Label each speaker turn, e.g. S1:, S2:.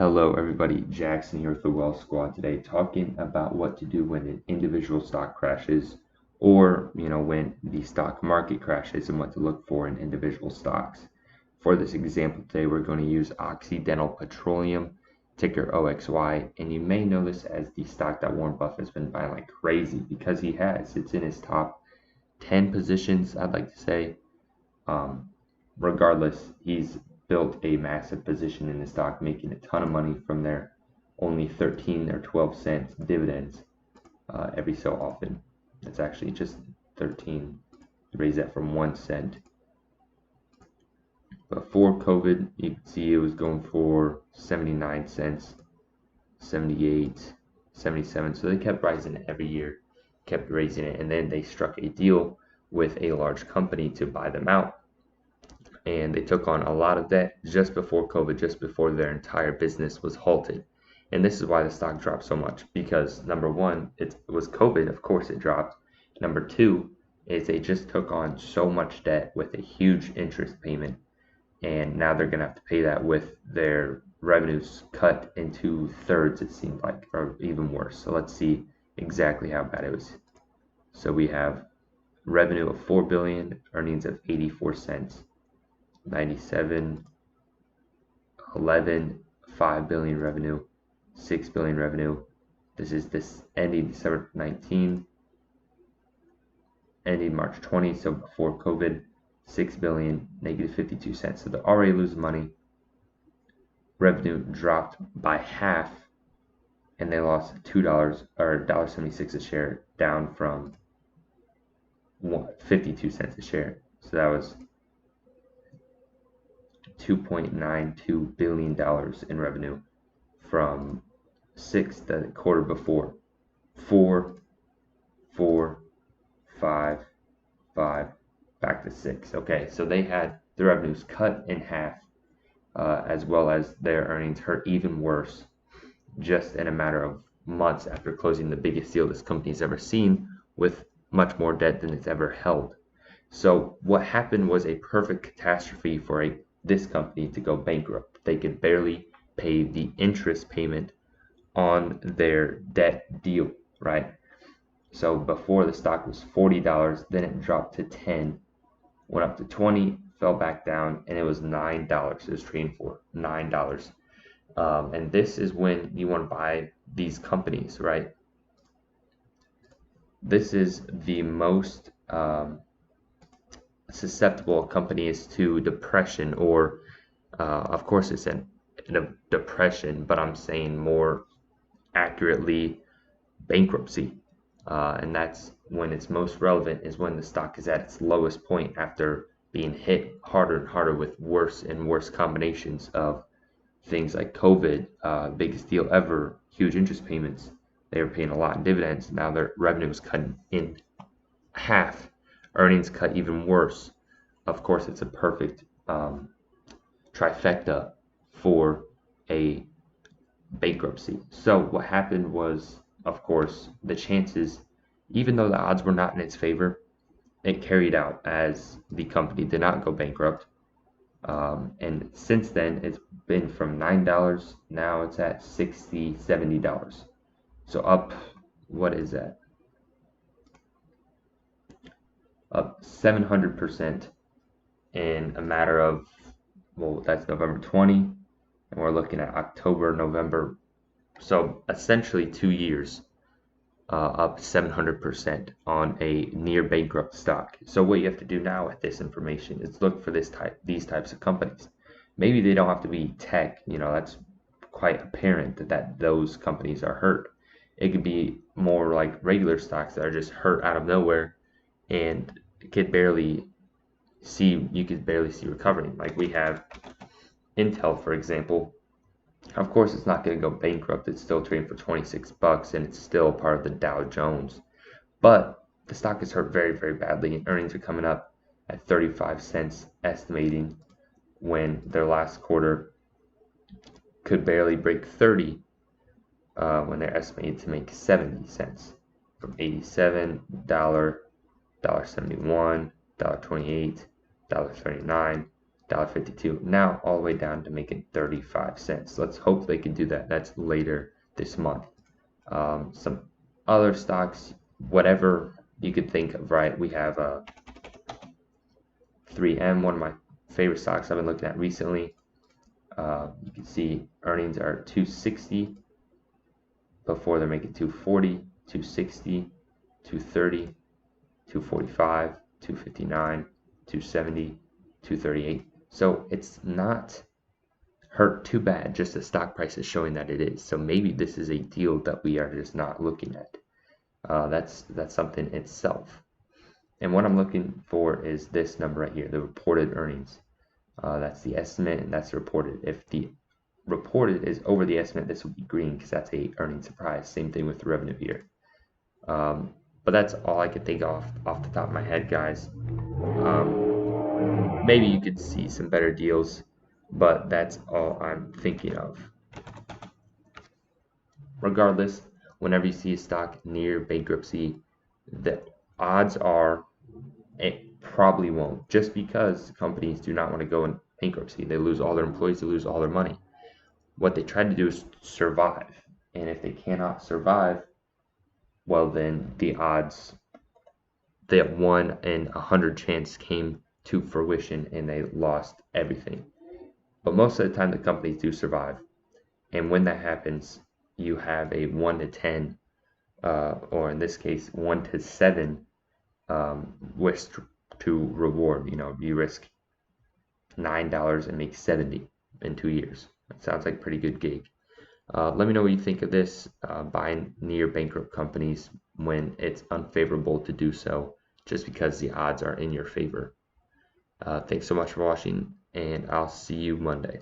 S1: Hello everybody, Jackson here with the Wealth Squad today, talking about what to do when an individual stock crashes or when the stock market crashes and what to look for in individual stocks. For this example today, we're going to use Occidental Petroleum, ticker OXY, and you may know this as the stock that Warren Buffett's been buying like crazy because he has. It's in his top 10 positions, I'd like to say. Regardless, he's built a massive position in the stock, making a ton of money from their only 13 or 12 cents dividends every so often. It's actually just 13. Raise that from 1 cent. Before COVID, you can see it was going for 79 cents, 78, 77. So they kept rising it every year, kept raising it, and then they struck a deal with a large company to buy them out. And they took on a lot of debt just before COVID, just before their entire business was halted. And this is why the stock dropped so much, because number one, it was COVID, of course it dropped. Number two is they just took on so much debt with a huge interest payment, and now they're going to have to pay that with their revenues cut into thirds, it seemed like, or even worse. So let's see exactly how bad it was. So we have revenue of $4 billion, earnings of 84 cents. 97, 11, 5 billion revenue, 6 billion revenue. This is this ending December 19, ending March 20, so before COVID, 6 billion, negative 52 cents. So they're already losing money. Revenue dropped by half, and they lost $2 or $1.76 a share, down from 52 cents a share. So that was $2.92 billion in revenue from the quarter before. 4, 4, 5, 5, back to 6. Okay, so they had the revenues cut in half, as well as their earnings hurt even worse, just in a matter of months after closing the biggest deal this company's ever seen, with much more debt than it's ever held. So what happened was a perfect catastrophe for this company to go bankrupt. They could barely pay the interest payment on their debt deal, right? So before, the stock was $40, then it dropped to 10, went up to 20, fell back down, and it was $9. It was trading for $9. And this is when you want to buy these companies, right? This is the most susceptible companies to depression, or of course it's in a depression, but I'm saying more accurately bankruptcy, and that's when it's most relevant, is when the stock is at its lowest point after being hit harder and harder with worse and worse combinations of things like COVID, biggest deal ever, huge interest payments. They were paying a lot in dividends. Now their revenue was cut in half, earnings cut even worse. Of course, it's a perfect trifecta for a bankruptcy. So what happened was, of course, the chances, even though the odds were not in its favor, it carried out as the company did not go bankrupt. And since then, it's been from $9, now it's at $60, $70. So up, what is that? Up 700% in a matter of, well, that's November 20, and we're looking at October, November. So essentially 2 years, up 700% on a near bankrupt stock. So what you have to do now with this information is look for these types of companies. Maybe they don't have to be tech, that's quite apparent that those companies are hurt. It could be more like regular stocks that are just hurt out of nowhere, and you could barely see recovering. Like we have Intel, for example. Of course, it's not going to go bankrupt. It's still trading for 26 bucks, and it's still part of the Dow Jones. But the stock is hurt very, very badly, and earnings are coming up at 35 cents, estimating, when their last quarter could barely break 30, when they're estimated to make 70 cents from $87, $1.71, $1.28, $1.39, $1.52. Now all the way down to making 35 cents. Let's hope they can do that. That's later this month. Some other stocks, whatever you could think of, right? We have 3M, one of my favorite stocks I've been looking at recently. You can see earnings are 260 before they're making 240, 260, 230, 245, 259, 270, 238. So it's not hurt too bad, just the stock price is showing that it is. So maybe this is a deal that we are just not looking at. That's something itself. And what I'm looking for is this number right here, the reported earnings. That's the estimate, and that's the reported. If the reported is over the estimate, this will be green because that's a earning surprise. Same thing with the revenue here. But that's all I could think of off the top of my head, guys. Maybe you could see some better deals, but that's all I'm thinking of. Regardless, whenever you see a stock near bankruptcy, the odds are it probably won't, just because companies do not want to go in bankruptcy. They lose all their employees, they lose all their money. What they try to do is survive, and if they cannot survive, well, then the odds, that 1 in 100 chance came to fruition and they lost everything. But most of the time the companies do survive, and when that happens, you have a 1 to 10 or in this case 1 to 7 risk to reward. You risk $9 and make 70 in 2 years. That sounds like a pretty good gig. Let me know what you think of this, buying near bankrupt companies when it's unfavorable to do so, just because the odds are in your favor. Thanks so much for watching, and I'll see you Monday.